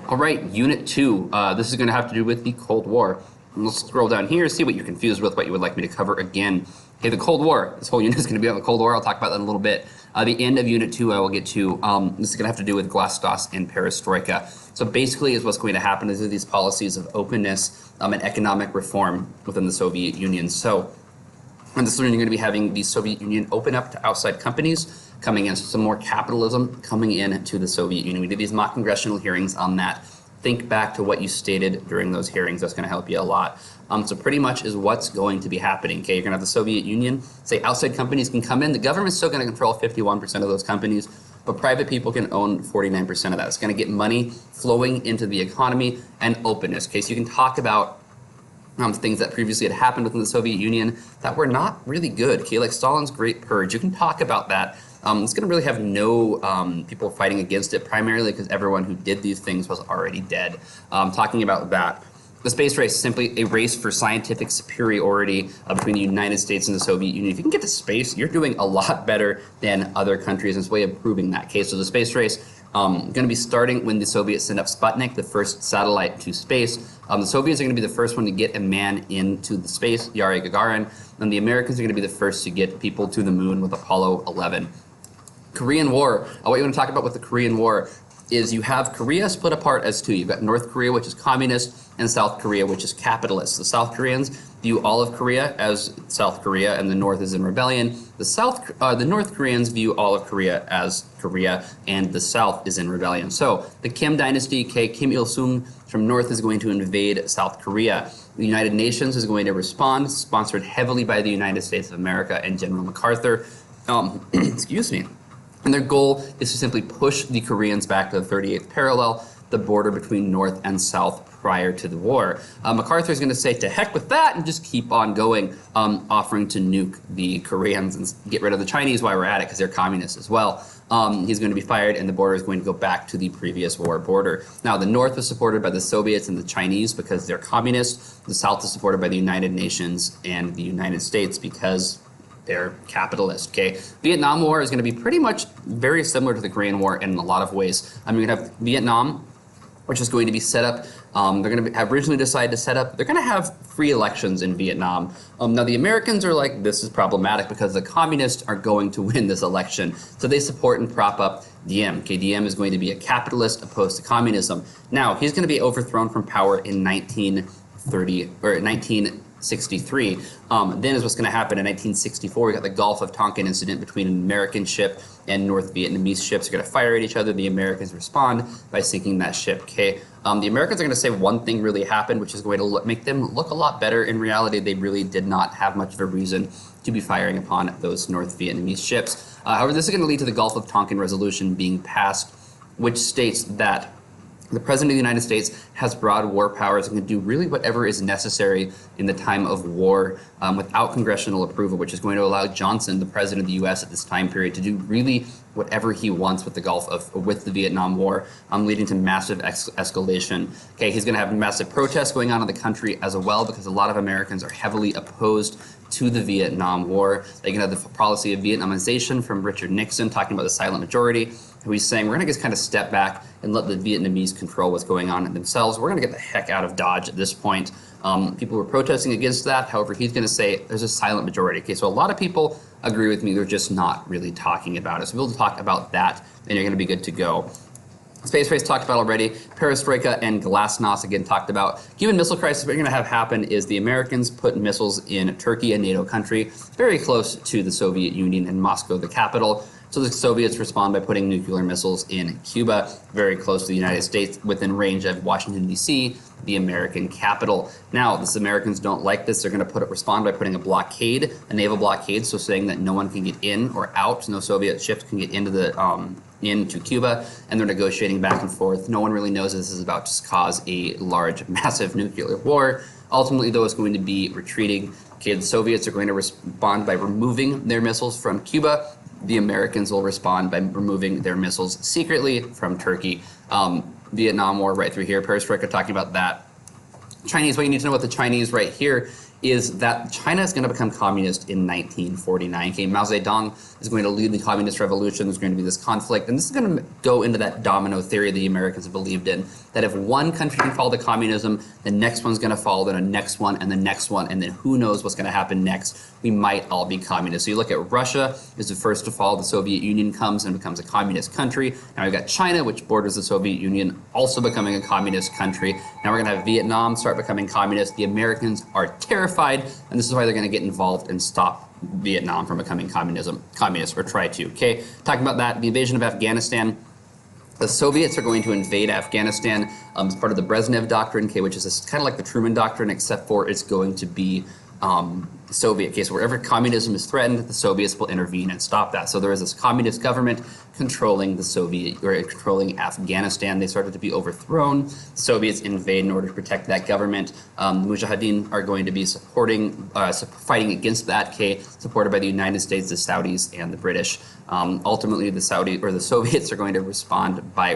All right, Unit 2. This is going to have to do with the Cold War. And let's scroll down here, see what you're confused with, what you would like me to cover again. Okay, the Cold War. This whole unit is going to be on the Cold War. I'll talk about that in a little bit. The end of Unit 2 I will get to. This is going to have to do with Glasnost and Perestroika. So basically is what's going to happen is these policies of openness and economic reform within the Soviet Union. So in this learning, you're going to be having the Soviet Union open up to outside companies coming in, so some more capitalism coming in to the Soviet Union. We did these mock congressional hearings on that. Think back to what you stated during those hearings. That's going to help you a lot. So pretty much is what's going to be happening. Okay, you're going to have the Soviet Union say outside companies can come in. The government's still going to control 51% of those companies, but private people can own 49% of that. It's going to get money flowing into the economy and openness. Okay, so you can talk about things that previously had happened within the Soviet Union that were not really good. Okay, like Stalin's Great Purge. You can talk about that. It's going to really have no people fighting against it, primarily because everyone who did these things was already dead. Talking about that. The space race is simply a race for scientific superiority between the United States and the Soviet Union. If you can get to space, you're doing a lot better than other countries. It's a way of proving that case. So the space race going to be starting when the Soviets send up Sputnik, the first satellite to space. The Soviets are going to be the first one to get a man into the space, Yuri Gagarin, and the Americans are going to be the first to get people to the moon with Apollo 11. Korean War. What you want to talk about with the Korean War is you have Korea split apart as two. You've got North Korea, which is communist, and South Korea, which is capitalist. The South Koreans view all of Korea as South Korea, and the North is in rebellion. The North Koreans view all of Korea as Korea, and the South is in rebellion. So the Kim dynasty, Kim Il-sung from North is going to invade South Korea. The United Nations is going to respond, sponsored heavily by the United States of America and General MacArthur. Excuse me. And their goal is to simply push the Koreans back to the 38th parallel, the border between North and South prior to the war. MacArthur is going to say to heck with that and just keep on going, offering to nuke the Koreans and get rid of the Chinese while we're at it because they're communists as well. He's going to be fired and the border is going to go back to the previous war border. Now, the North is supported by the Soviets and the Chinese because they're communists. The South is supported by the United Nations and the United States because they're capitalist. Okay, Vietnam War is going to be pretty much very similar to the Korean War in a lot of ways. You're going to have Vietnam, which is going to be set up. They're going to have originally decided to set up. They're going to have free elections in Vietnam. Now the Americans are like, this is problematic because the communists are going to win this election, so they support and prop up Diem. Okay, Diem is going to be a capitalist opposed to communism. Now he's going to be overthrown from power in 1963. Then is what's going to happen in 1964. We got the Gulf of Tonkin incident between an American ship and North Vietnamese ships. Are going to fire at each other. The Americans respond by sinking that ship. Okay, the Americans are going to say one thing really happened, which is going to make them look a lot better. In reality, they really did not have much of a reason to be firing upon those North Vietnamese ships. However, this is going to lead to the Gulf of Tonkin resolution being passed, which states that the President of the United States has broad war powers and can do really whatever is necessary in the time of war without congressional approval, which is going to allow Johnson, the President of the U.S. at this time period, to do really whatever he wants with the Vietnam War, leading to massive escalation. Okay, he's going to have massive protests going on in the country as well because a lot of Americans are heavily opposed to the Vietnam War. They can have the policy of Vietnamization from Richard Nixon, talking about the silent majority, who he's saying we're going to just kind of step back and let the Vietnamese control what's going on themselves. We're going to get the heck out of Dodge at this point. People were protesting against that. However, he's going to say there's a silent majority. Okay, so a lot of people agree with me. They're just not really talking about it. So we'll talk about that, and you're going to be good to go. Space race talked about already. Perestroika and Glasnost again talked about. Cuban Missile Crisis, what you're going to have happen is the Americans put missiles in Turkey, a NATO country, very close to the Soviet Union and Moscow, the capital. So the Soviets respond by putting nuclear missiles in Cuba, very close to the United States, within range of Washington, D.C., the American capital. Now, the Americans don't like this. They're going to respond by putting a blockade, a naval blockade, so saying that no one can get in or out, no Soviet ships can get into Cuba, and they're negotiating back and forth. No one really knows this is about to cause a large, massive nuclear war. Ultimately, though, it's going to be retreating. Okay, the Soviets are going to respond by removing their missiles from Cuba. The Americans will respond by removing their missiles secretly from Turkey. Vietnam War right through here. Perestroika talking about that. Chinese, what you need to know about the Chinese right here is that China is going to become communist in 1949. Okay, Mao Zedong is going to lead the communist revolution. There's going to be this conflict, and this is going to go into that domino theory the Americans have believed in, that if one country can fall to communism, the next one's going to fall, then the next one, and the next one, and then who knows what's going to happen next. We might all be communists. So you look at Russia is the first to fall. The Soviet Union comes and becomes a communist country. Now we've got China, which borders the Soviet Union, also becoming a communist country. Now we're going to have Vietnam start becoming communist. The Americans are terrified, and this is why they're going to get involved and stop Vietnam from becoming communist, or try to. Okay, talking about that, the invasion of Afghanistan. The Soviets are going to invade Afghanistan as part of the Brezhnev Doctrine, okay, which is kind of like the Truman Doctrine, except for it's going to be Soviet case. Wherever communism is threatened, the Soviets will intervene and stop that. So there is this communist government controlling controlling Afghanistan. They started to be overthrown. The Soviets invade in order to protect that government. The Mujahideen are going to be fighting against that, supported by the United States, the Saudis, and the British. Ultimately, the Soviets are going to respond by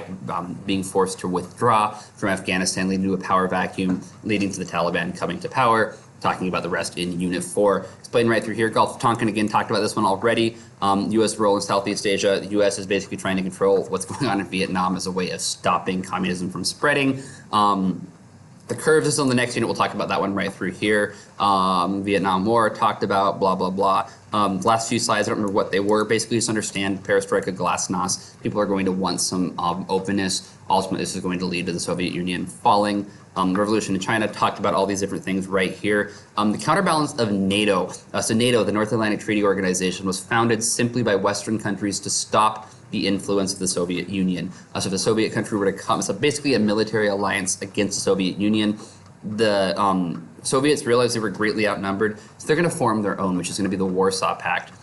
being forced to withdraw from Afghanistan, leading to a power vacuum, leading to the Taliban coming to power. Talking about the rest in Unit 4. Explained right through here. Gulf of Tonkin, again, talked about this one already. U.S. role in Southeast Asia. The U.S. is basically trying to control what's going on in Vietnam as a way of stopping communism from spreading. The curves is on the next unit. We'll talk about that one right through here. Vietnam War, talked about, blah, blah, blah. Last few slides, I don't remember what they were. Basically, just understand perestroika, glasnost. People are going to want some openness. Ultimately, this is going to lead to the Soviet Union falling. The revolution in China, talked about all these different things right here. The counterbalance of NATO. So NATO, the North Atlantic Treaty Organization, was founded simply by Western countries to stop the influence of the Soviet Union. So if the Soviet country were to come, so basically a military alliance against the Soviet Union. The Soviets realized they were greatly outnumbered, so they're going to form their own, which is going to be the Warsaw Pact.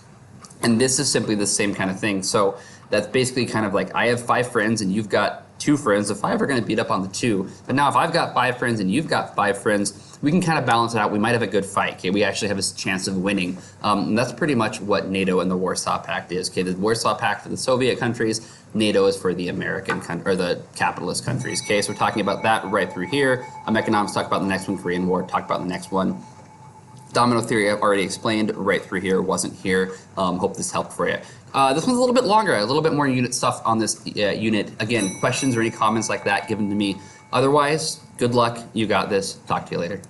And this is simply the same kind of thing. So that's basically kind of like, I have 5 friends and you've got 2 friends. The 5 are going to beat up on the 2. But now if I've got 5 friends and you've got 5 friends, we can kind of balance it out. We might have a good fight. Okay, we actually have a chance of winning. And that's pretty much what NATO and the Warsaw Pact is. Okay, the Warsaw Pact for the Soviet countries, NATO is for the American or the capitalist countries. Okay, so we're talking about that right through here. Economics, talk about the next one. Korean War, talk about the next one. Domino theory I've already explained right through here, wasn't here. Hope this helped for you. This one's a little bit longer, a little bit more unit stuff on this unit. Again, questions or any comments like that, give them to me. Otherwise, good luck. You got this. Talk to you later.